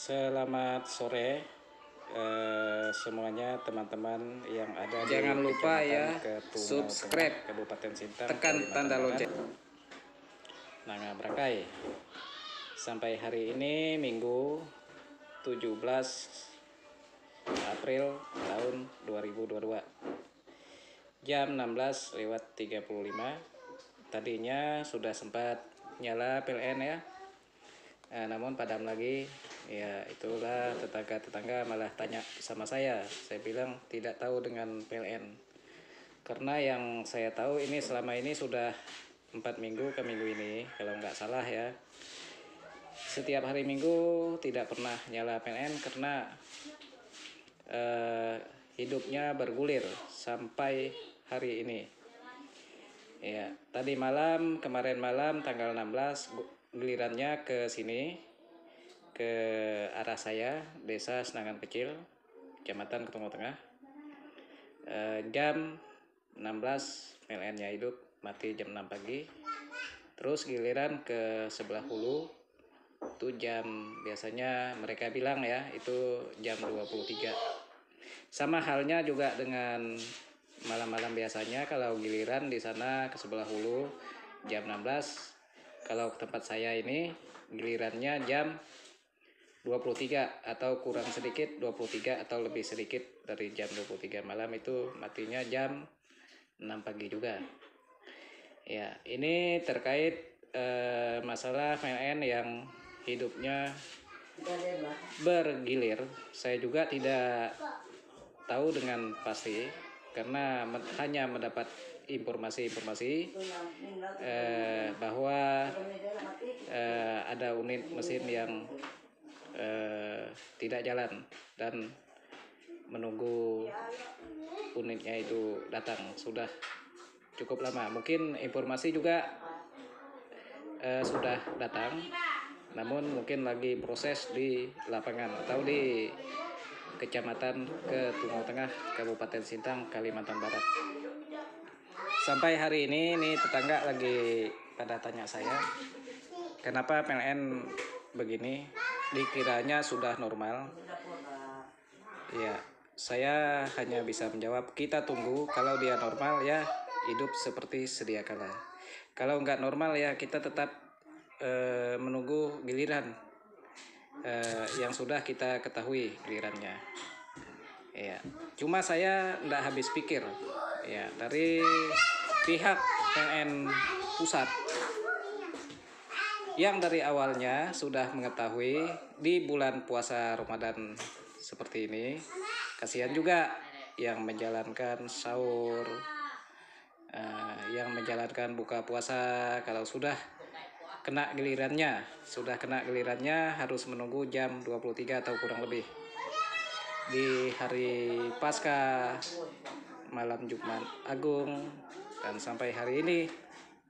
Selamat sore semuanya teman-teman yang ada Jangan di lupa Kecamatan ya, Ketungal subscribe, Tengah, Kabupaten Sintang, tekan Kalimantan tanda Barat. lonceng. Nanga Brakai. Sampai hari ini Minggu 17 April tahun 2022. Jam 16:35. Tadinya sudah sempat nyala PLN ya. Namun padam lagi. Ya itulah, tetangga-tetangga malah tanya sama saya bilang tidak tahu dengan PLN, karena yang saya tahu ini selama ini sudah 4 minggu ke minggu ini kalau nggak salah ya, setiap hari Minggu tidak pernah nyala PLN karena hidupnya bergulir sampai hari ini ya. Tadi malam, kemarin malam tanggal 16 gilirannya ke sini, ke arah saya, desa Senangan Kecil, Kecamatan Ketungal Tengah. Jam 16 PLN-nya hidup, mati jam 6 pagi. Terus giliran ke sebelah hulu itu jam, biasanya mereka bilang ya itu jam 23. Sama halnya juga dengan malam-malam biasanya, kalau giliran di sana ke sebelah hulu jam 16, kalau ke tempat saya ini gilirannya jam 23 atau kurang sedikit 23 atau lebih sedikit dari jam 23 malam, itu matinya jam 6 pagi juga. Ya, ini terkait masalah PLN yang hidupnya bergilir. Saya juga tidak tahu dengan pasti karena hanya mendapat informasi bahwa ada unit mesin yang tidak jalan dan menunggu unitnya itu datang sudah cukup lama. Mungkin informasi juga sudah datang, namun mungkin lagi proses di lapangan atau di Kecamatan Ketungal Tengah, Kabupaten Sintang, Kalimantan Barat. Sampai hari ini tetangga lagi pada tanya saya, kenapa PLN begini, dikiranya sudah normal. Ya, saya hanya bisa menjawab kita tunggu, kalau dia normal ya hidup seperti sedia kala. Kalau nggak normal ya kita tetap menunggu giliran yang sudah kita ketahui gilirannya. Ya, cuma saya nggak habis pikir ya, dari pihak PLN pusat yang dari awalnya sudah mengetahui di bulan puasa Ramadan seperti ini, kasihan juga yang menjalankan sahur, yang menjalankan buka puasa, kalau sudah kena gilirannya harus menunggu jam 23 atau kurang lebih. Di hari Paskah, malam Jumat Agung, dan sampai hari ini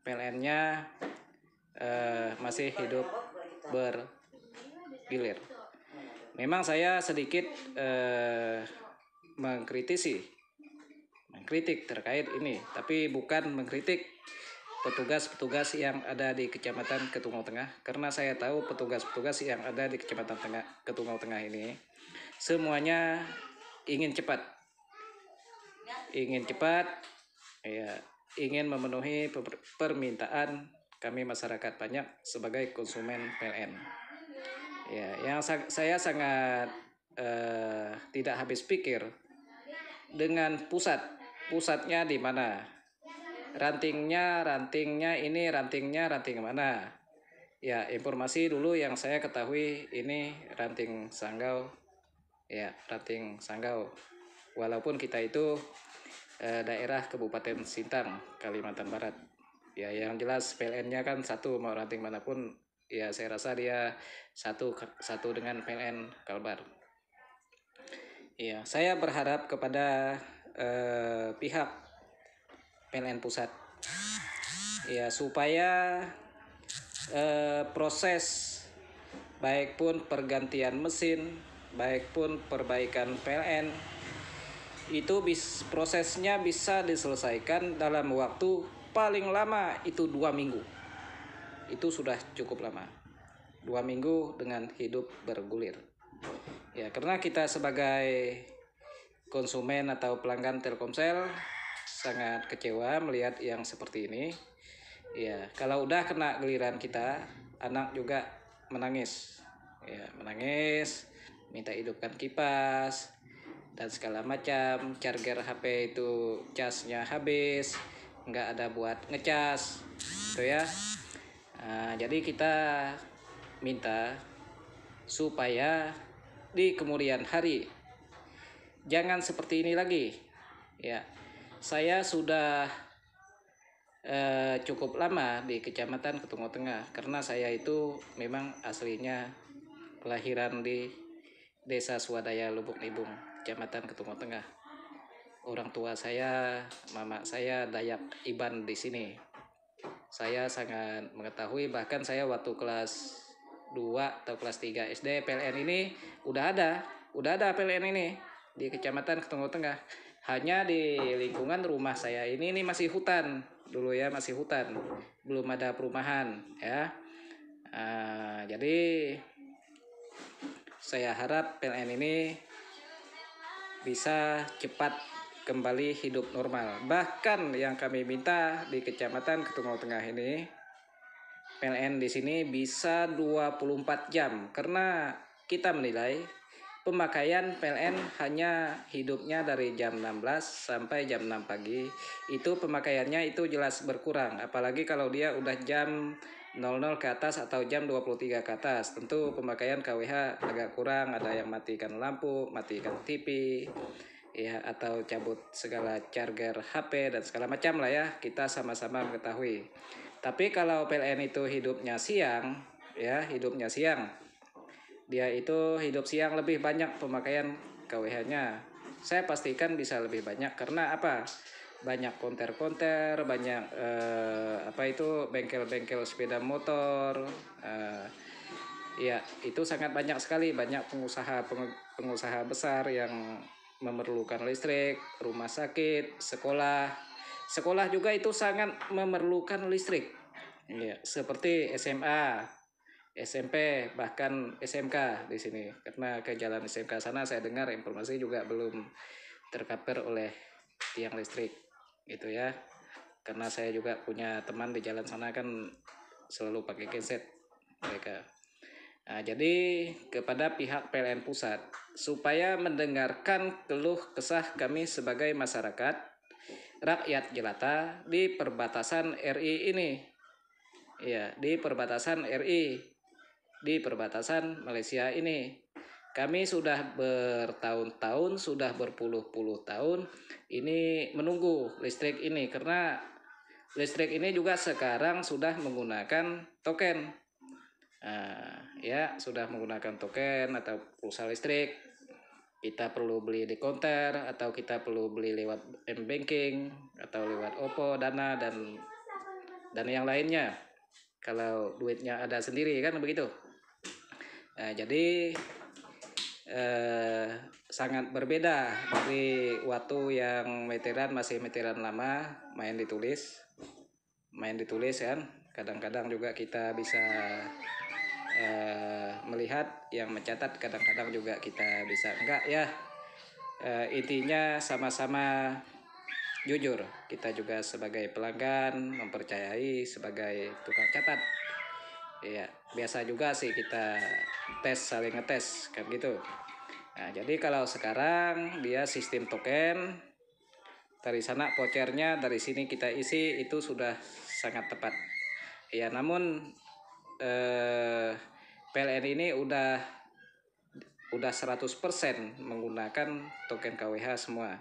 PLN-nya masih hidup bergilir. Memang saya sedikit mengkritik terkait ini, tapi bukan mengkritik petugas-petugas yang ada di Kecamatan Ketungal Tengah, karena saya tahu petugas-petugas yang ada di Kecamatan Ketungal Tengah ini semuanya ingin cepat ya, ingin memenuhi permintaan kami masyarakat banyak sebagai konsumen PLN. Ya, yang saya sangat tidak habis pikir dengan pusatnya di mana, rantingnya ranting mana. Ya, informasi dulu yang saya ketahui ini ranting Sanggau ya, ranting Sanggau, walaupun kita itu daerah Kabupaten Sintang, Kalimantan Barat ya. Yang jelas PLN-nya kan satu, mau ranting manapun ya saya rasa dia satu dengan PLN Kalbar. Ya, saya berharap kepada pihak PLN pusat ya, supaya proses baik pun pergantian mesin, baik pun perbaikan PLN itu prosesnya bisa diselesaikan dalam waktu paling lama itu 2 minggu. Itu sudah cukup lama. 2 minggu dengan hidup bergulir. Ya, karena kita sebagai konsumen atau pelanggan Telkomsel sangat kecewa melihat yang seperti ini. Ya, kalau udah kena giliran kita, anak juga menangis. Ya, menangis, minta hidupkan kipas dan segala macam. Charger HP itu casnya habis, nggak ada buat ngecas, gitu ya. Jadi kita minta supaya di kemudian hari jangan seperti ini lagi. Ya, saya sudah cukup lama di Kecamatan Ketungo Tengah karena saya itu memang aslinya kelahiran di Desa Swadaya Lubuk Nibung, Kecamatan Ketungo Tengah. Orang tua saya, mama saya Dayak Iban di sini. Saya sangat mengetahui, bahkan saya waktu kelas 2 atau kelas 3 SD PLN ini udah ada PLN ini di Kecamatan Ketungo Tengah. Hanya di lingkungan rumah saya ini masih hutan dulu ya, masih hutan, belum ada perumahan ya. Jadi saya harap PLN ini bisa cepat kembali hidup normal. Bahkan yang kami minta di Kecamatan Ketungo Tengah ini, PLN di sini bisa 24 jam karena kita menilai pemakaian PLN hanya hidupnya dari jam 16 sampai jam 6 pagi. Itu pemakaiannya itu jelas berkurang, apalagi kalau dia udah jam 00 ke atas atau jam 23 ke atas. Tentu pemakaian KWH agak kurang, ada yang matikan lampu, matikan TV, ya, atau cabut segala charger HP dan segala macam lah ya, kita sama-sama mengetahui. Tapi kalau PLN itu hidupnya siang, ya, hidupnya siang, dia itu hidup siang lebih banyak pemakaian KWH-nya. Saya pastikan bisa lebih banyak karena apa? Banyak konter-konter, banyak bengkel-bengkel sepeda motor. Ya, itu sangat banyak sekali, banyak pengusaha besar yang memerlukan listrik, rumah sakit, sekolah. Sekolah juga itu sangat memerlukan listrik. Ya, seperti SMA, SMP, bahkan SMK di sini. Karena ke jalan SMK sana saya dengar informasi juga belum tercover oleh tiang listrik, gitu ya. Karena saya juga punya teman di jalan sana kan selalu pakai genset mereka. Jadi kepada pihak PLN pusat supaya mendengarkan keluh kesah kami sebagai masyarakat rakyat jelata di perbatasan RI ini. Ya, di perbatasan RI, di perbatasan Malaysia ini. Kami sudah bertahun-tahun, sudah berpuluh-puluh tahun ini menunggu listrik ini karena listrik ini juga sekarang sudah menggunakan token. Ya, sudah menggunakan token atau pulsa listrik. Kita perlu beli di konter atau kita perlu beli lewat M-Banking atau lewat OPPO, Dana dan yang lainnya. Kalau duitnya ada sendiri kan begitu. Jadi sangat berbeda dari waktu yang meteran, masih meteran lama, main ditulis kan. Kadang-kadang juga kita bisa melihat yang mencatat, kadang-kadang juga kita bisa enggak ya. Intinya sama-sama jujur, kita juga sebagai pelanggan mempercayai sebagai tukang catat. Ya, biasa juga sih kita saling ngetes kan gitu. Jadi kalau sekarang dia sistem token, dari sana vouchernya, dari sini kita isi, itu sudah sangat tepat. Ya, namun PLN ini udah 100% menggunakan token KWH semua.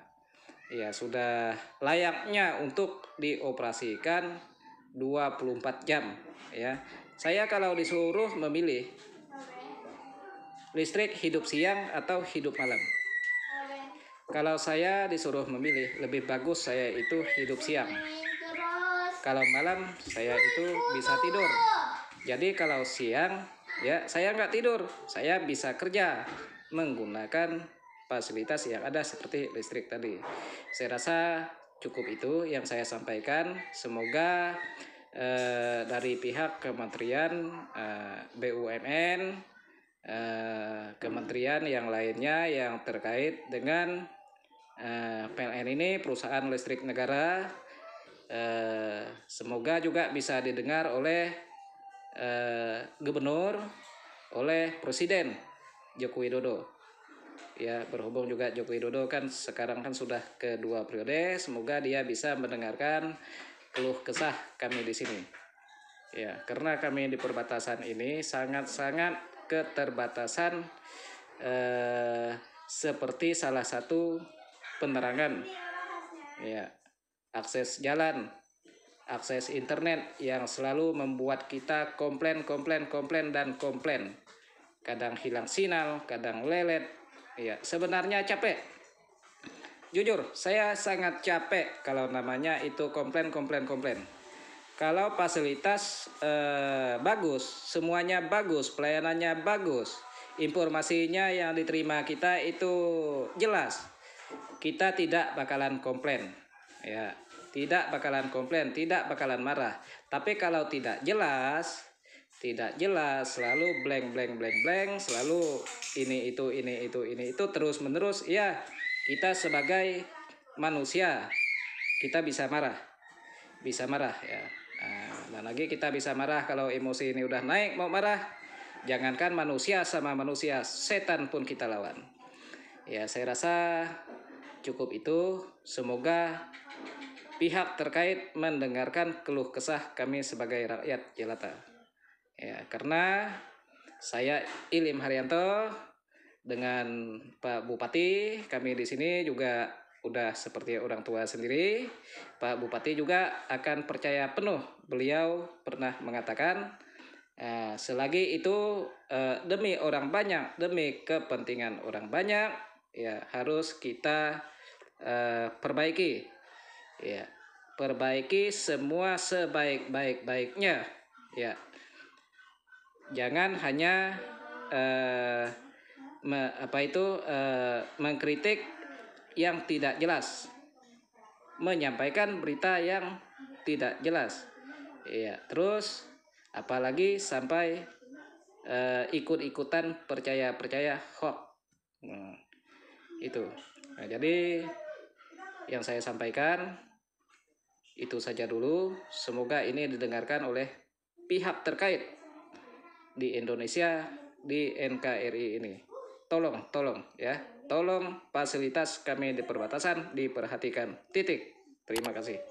Ya, sudah layaknya untuk dioperasikan 24 jam ya. Saya kalau disuruh memilih listrik hidup siang atau hidup malam, kalau saya disuruh memilih, lebih bagus saya itu hidup siang. Kalau malam saya itu bisa tidur. Jadi kalau siang ya saya nggak tidur, saya bisa kerja menggunakan fasilitas yang ada seperti listrik tadi. Saya rasa cukup itu yang saya sampaikan. Semoga dari pihak Kementerian BUMN kementerian yang lainnya yang terkait dengan PLN ini, perusahaan listrik negara. Semoga juga bisa didengar oleh gubernur, oleh Presiden Joko Widodo. Ya, berhubung juga Joko Widodo kan sekarang kan sudah kedua periode, semoga dia bisa mendengarkan keluh kesah kami di sini. Ya, karena kami di perbatasan ini sangat-sangat keterbatasan seperti salah satu penerangan, ya, akses jalan, akses internet yang selalu membuat kita komplain. Kadang hilang sinyal, kadang lelet. Ya, sebenarnya capek. Jujur, saya sangat capek kalau namanya itu komplain. Kalau fasilitas bagus, semuanya bagus, pelayanannya bagus, informasinya yang diterima kita itu jelas, kita tidak bakalan komplain. Ya, tidak bakalan komplain, tidak bakalan marah. Tapi kalau tidak jelas, selalu blank, selalu ini itu terus menerus, ya kita sebagai manusia kita bisa marah ya. Dan lagi kita bisa marah kalau emosi ini udah naik mau marah. Jangankan manusia sama manusia, setan pun kita lawan. Ya, saya rasa cukup itu. Semoga pihak terkait mendengarkan keluh kesah kami sebagai rakyat jelata. Ya, karena saya Ilim Haryanto dengan Pak Bupati, kami di sini juga udah seperti orang tua sendiri. Pak Bupati juga akan percaya penuh. Beliau pernah mengatakan, selagi itu demi orang banyak, demi kepentingan orang banyak, ya harus kita perbaiki. Ya, perbaiki semua sebaik-baiknya. Ya, jangan hanya mengkritik yang tidak jelas, menyampaikan berita yang tidak jelas. Ya, terus apalagi sampai ikut-ikutan percaya hoax. Itu. Nah, jadi yang saya sampaikan itu saja dulu. Semoga ini didengarkan oleh pihak terkait di Indonesia, di NKRI ini. Tolong ya. Tolong fasilitas kami di perbatasan diperhatikan. Titik. Terima kasih.